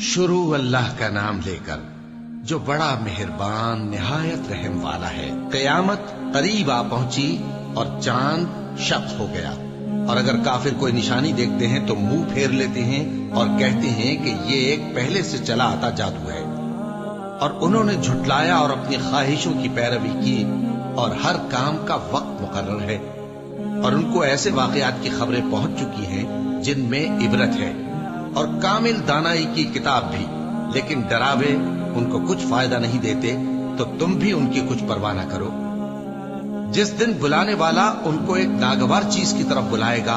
शुरू अल्लाह का नाम लेकर जो बड़ा मेहरबान निहायत रहम वाला है। क़यामत करीब आ पहुंची और चांद शक हो गया, और अगर काफिर कोई निशानी देखते हैं तो मुंह फेर लेते हैं और कहते हैं कि ये एक पहले से चला आता जादू है। और उन्होंने झुटलाया और अपनी ख्वाहिशों की पैरवी की, और हर काम का वक्त मुकर्रर है। और उनको ऐसे वाकयात की खबरें पहुंच चुकी हैं जिनमें इबरत है, और कामिल दानाई की किताब भी, लेकिन डरावे उनको कुछ फायदा नहीं देते, तो तुम भी उनकी कुछ परवाह न करो। जिस दिन बुलाने वाला उनको एक नागवार चीज की तरफ बुलाएगा,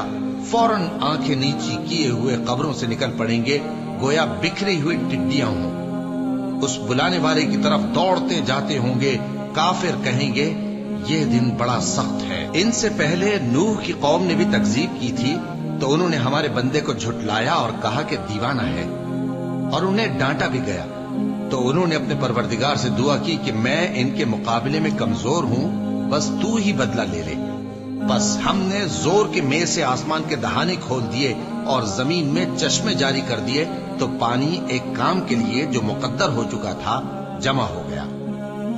फौरन आंखें नीची किए हुए कब्रों से निकल पड़ेंगे, गोया बिखरी हुई टिड्डियां हों। उस बुलाने वाले की तरफ दौड़ते जाते होंगे। काफिर कहेंगे ये दिन बड़ा सख्त है। इनसे पहले नूह की कौम ने भी तकजीब की थी, तो उन्होंने हमारे बंदे को झुटलाया और कहा कि दीवाना है, और उन्हें डांटा भी गया। तो उन्होंने अपने परवरदिगार से दुआ की कि मैं इनके मुकाबले में कमजोर हूं, बस तू ही बदला ले ले। बस हमने जोर के मेल से आसमान के दहाने खोल दिए और जमीन में चश्मे जारी कर दिए, तो पानी एक काम के लिए जो मुकद्दर हो चुका था जमा हो गया।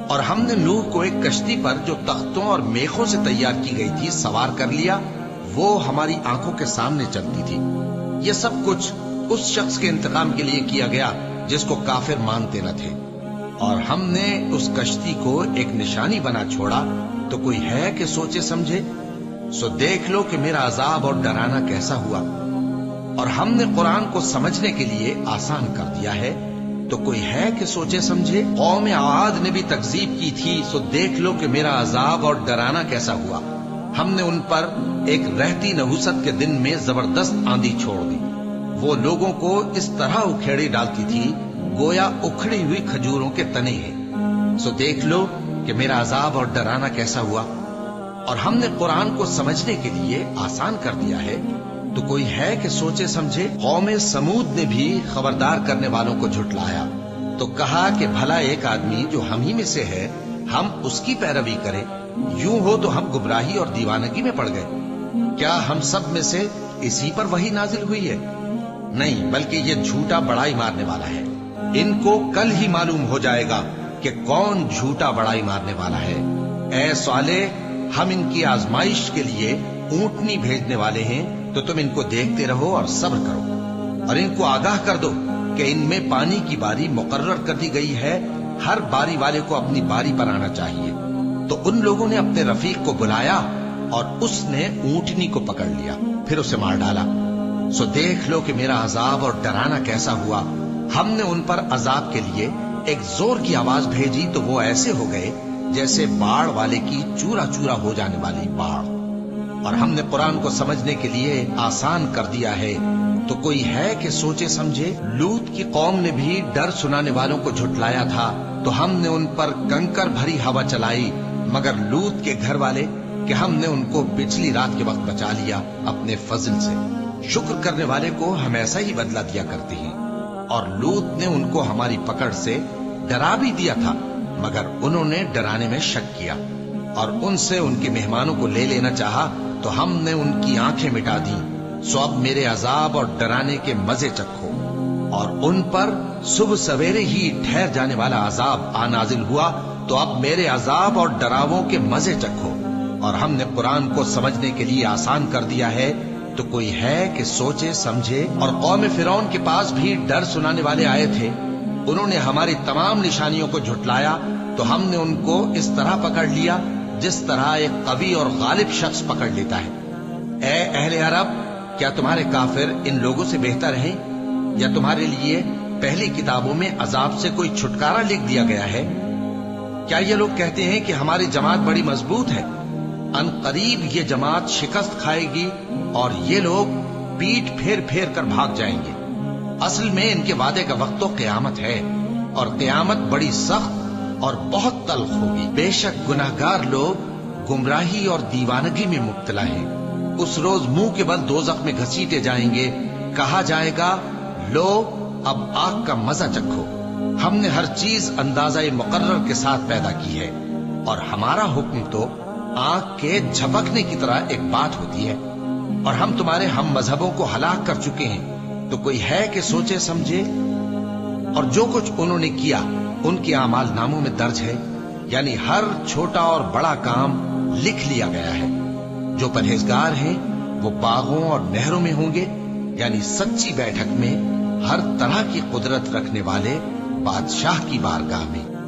और हमने नूह को एक कश्ती पर जो तख्तों और मेखों से तैयार की गई थी सवार कर लिया। वो हमारी आंखों के सामने चलती थी। ये सब कुछ उस शख्स के इंतकाम के लिए किया गया जिसको काफिर मानते न थे। और हमने उस कश्ती को एक निशानी बना छोड़ा, तो कोई है कि सोचे समझे? सो देख लो कि मेरा अजाब और डराना कैसा हुआ। और हमने कुरान को समझने के लिए आसान कर दिया है, तो कोई है कि सोचे समझे? कौम आद ने भी तकजीब की थी, सो देख लो कि मेरा अजाब और डराना कैसा हुआ। हमने उन पर एक रहती नहुसत के दिन में जबरदस्त आंधी छोड़ दी। वो लोगों को इस तरह उखेड़ी डालती थी गोया उखड़ी हुई खजूरों के तने हैं। सो देख लो कि मेरा अजाब और डराना कैसा हुआ। और हमने कुरान को समझने के लिए आसान कर दिया है, तो कोई है कि सोचे समझे? कौम समूद ने भी खबरदार करने वालों को झुटलाया, तो कहा कि भला एक आदमी जो हम ही में से है, हम उसकी पैरवी करें। यूं हो तो हम गुमराही और दीवानगी में पड़ गए। क्या हम सब में से इसी पर वही नाजिल हुई है? नहीं, बल्कि ये झूठा बड़ाई मारने वाला है। इनको कल ही मालूम हो जाएगा कि कौन झूठा बड़ाई मारने वाला है। ऐ साले, हम इनकी आजमाइश के लिए ऊंटनी भेजने वाले हैं, तो तुम इनको देखते रहो और सब्र करो। और इनको आगाह कर दो कि इनमें पानी की बारी मुकर्रर कर दी गई है, हर बारी वाले को अपनी बारी पर आना चाहिए। तो उन लोगों ने अपने रफीक को बुलाया और उसने ऊंटनी को पकड़ लिया, फिर उसे मार डाला। सो देख लो कि मेरा अजाब और डराना कैसा हुआ। हमने उन पर अजाब के लिए एक जोर की आवाज भेजी, तो वो ऐसे हो गए जैसे बाढ़ वाले की चूरा चूरा हो जाने वाली बाढ़। और हमने कुरान को समझने के लिए आसान कर दिया है, तो कोई है कि सोचे समझे? लूत की कौम ने भी डर सुनाने वालों को झुटलाया था, तो हमने उन पर कंकर भरी हवा चलाई, मगर लूत के घर वाले कि हमने उनको पिछली रात के वक्त बचा लिया अपने फजल से। शुक्र करने वाले को हम ऐसा ही बदला दिया करते हैं। और लूत ने उनको हमारी पकड़ से डरा भी दिया था, मगर उन्होंने डराने में शक किया और उनसे उनके मेहमानों को ले लेना चाहा, तो हमने उनकी आंखें मिटा दी। सो अब मेरे अजाब और डराने के मजे चखो। और उन पर सुबह सवेरे ही ठहर जाने वाला अजाब आ नाजिल हुआ, तो अब मेरे अजाब और डरावों के मजे चखो। और हमने कुरान को समझने के लिए आसान कर दिया है, तो कोई है कि सोचे समझे? और कौम फिरौन के पास भी डर सुनाने वाले आए थे, उन्होंने हमारी तमाम निशानियों को झुटलाया, तो हमने उनको इस तरह पकड़ लिया जिस तरह एक कवी और गालिब शख्स पकड़ लेता है। ए अहले अरब, क्या तुम्हारे काफिर इन लोगों से बेहतर हैं, या तुम्हारे लिए पहली किताबों में अजाब से कोई छुटकारा लिख दिया गया है? क्या ये लोग कहते हैं कि हमारी जमात बड़ी मजबूत है? अनकरीब ये जमात शिकस्त खाएगी और ये लोग पीठ फेर फेर कर भाग जाएंगे। असल में इनके वादे का वक्त तो क़यामत है, और क़यामत बड़ी सख्त और बहुत तल्ख होगी। बेशक गुनाहगार लोग गुमराही और दीवानगी में मुब्तला हैं। उस रोज मुंह के बल दोज़ख में घसीटे जाएंगे। कहा जाएगा, लो अब आग का मजा चखो। हमने हर चीज अंदाजा मुकर्रर के साथ पैदा की है, और हमारा हुक्म तो आंख के झपकने की तरह एक बात होती है। और हम तुम्हारे हम मजहबों को हलाक कर चुके हैं, तो कोई है कि सोचे समझे? اور جو کچھ انہوں نے کیا ان کے اعمال ناموں میں درج ہے، یعنی ہر چھوٹا اور بڑا کام لکھ لیا گیا ہے۔ جو پرہیزگار ہیں وہ باغوں اور نہروں میں ہوں گے، یعنی سچی بیٹھک میں ہر طرح کی قدرت رکھنے والے بادشاہ کی بارگاہ میں۔